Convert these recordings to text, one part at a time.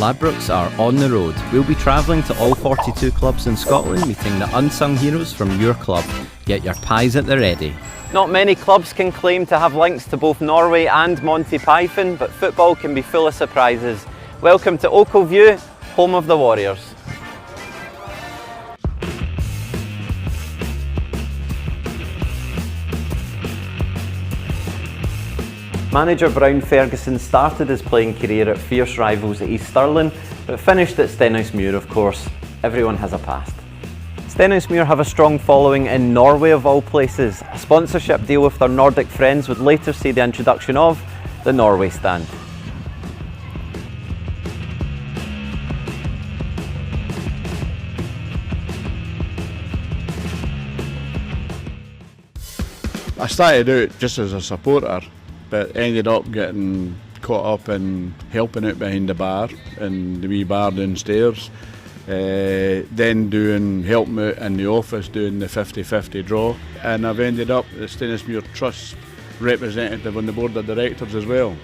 Ladbrokes are on the road. We'll be travelling to all 42 clubs in Scotland, meeting the unsung heroes from your club. Get your pies at the ready. Not many clubs can claim to have links to both Norway and Monty Python, but football can be full of surprises. Welcome to Ochilview, home of the Warriors. Manager Brown Ferguson started his playing career at fierce rivals at East Stirling, but finished at Stenhousemuir, of course. Everyone has a past. Stenhousemuir have a strong following in Norway of all places. A sponsorship deal with their Nordic friends would later see the introduction of the Norway stand. I started out just as a supporter, but ended up getting caught up in helping out behind the bar, in the wee bar downstairs. Then helping out in the office doing the 50-50 draw, and I've ended up the Stenhousemuir Trust representative on the board of directors as well.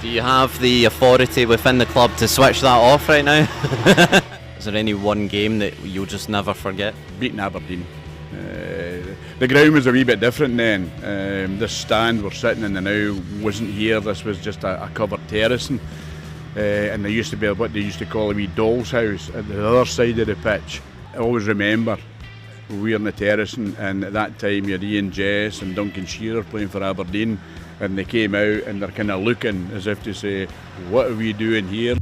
Do you have the authority within the club to switch that off right now? Is there any one game that you'll just never forget? Beating Aberdeen. The ground was a wee bit different then. This stand we're sitting in now wasn't here. This was just a covered terracing, and there used to be what they used to call a wee doll's house at the other side of the pitch. I always remember we were in the terracing, and at that time you had Ian Jess and Duncan Shearer playing for Aberdeen, and they came out and they're kind of looking as if to say, what are we doing here?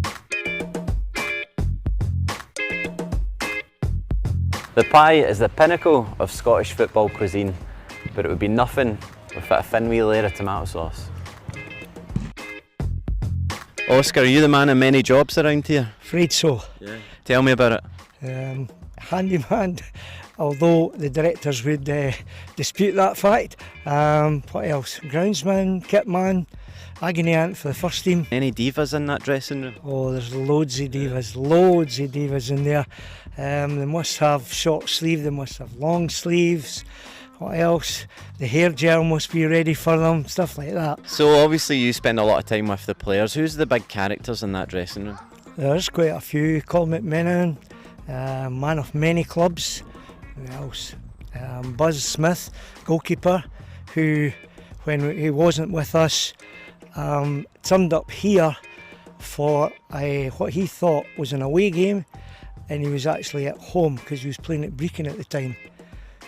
The pie is the pinnacle of Scottish football cuisine, but it would be nothing without a thin wee layer of tomato sauce. Oscar, are you the man of many jobs around here? Afraid so. Yeah. Tell me about it. Handyman, although the directors would dispute that fact. What else? Groundsman, kitman, agony aunt for the first team. Any divas in that dressing room? Oh, there's loads of divas in there. They must have short sleeve, they must have long sleeves. What else? The hair gel must be ready for them, stuff like that. So obviously you spend a lot of time with the players. Who's the big characters in that dressing room? There's quite a few. Colin McMenamin, man of many clubs. Who else? Buzz Smith, goalkeeper, who, when he wasn't with us, turned up here for what he thought was an away game, and he was actually at home because he was playing at Brecon at the time.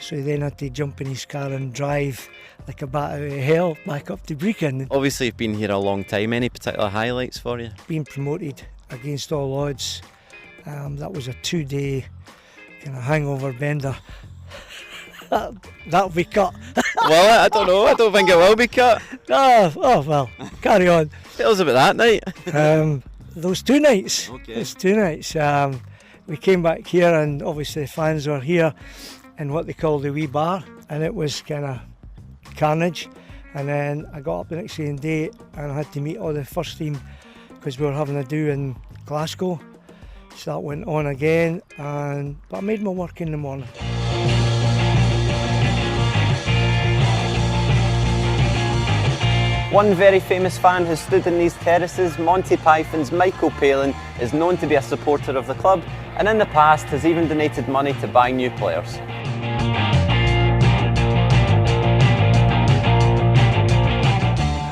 So he then had to jump in his car and drive like a bat out of hell back up to Brecon. Obviously you've been here a long time. Any particular highlights for you? Being promoted against all odds. That was a 2-day kind of hangover bender. That'll be cut. Well, I don't know. I don't think it will be cut. Oh well, carry on. Tell us about that night. Those 2 nights. Okay. Those 2 nights. We came back here, and obviously the fans were here in what they call the wee bar, and it was kind of carnage. And then I got up the next day and I had to meet all the first team because we were having a do in Glasgow. So that went on again, but I made my work in the morning. One very famous fan has stood in these terraces. Monty Python's Michael Palin is known to be a supporter of the club, and in the past has even donated money to buy new players.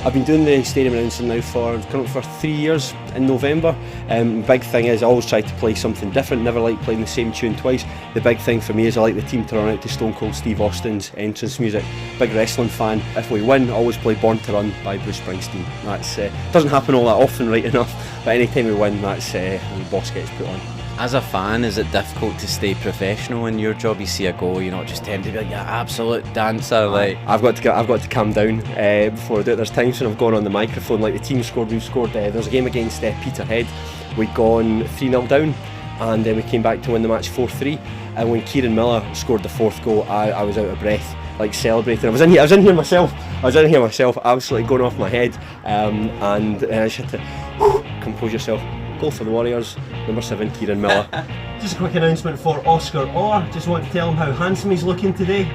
I've been doing the stadium announcing now for 3 years in November. Big thing is I always try to play something different, never like playing the same tune twice. The big thing for me is I like the team to run out to Stone Cold Steve Austin's entrance music. Big wrestling fan. If we win, I always play Born to Run by Bruce Springsteen. That's doesn't happen all that often, right enough, but anytime we win, that's the boss gets put on. As a fan, is it difficult to stay professional in your job? You see a goal, you're not just tend to be like an absolute dancer. Like I've got to calm down before I do it. There's times when I've gone on the microphone, like the team scored. We've scored. There was a game against Peterhead. We'd gone 3-0 down, and then we came back to win the match 4-3. And when Kieran Miller scored the 4th goal, I was out of breath, like celebrating. I was in here myself, absolutely going off my head, and I just had to compose yourself. Goal for the Warriors, number 7, Kieran Miller. Just a quick announcement for Oscar Orr. Just want to tell him how handsome he's looking today.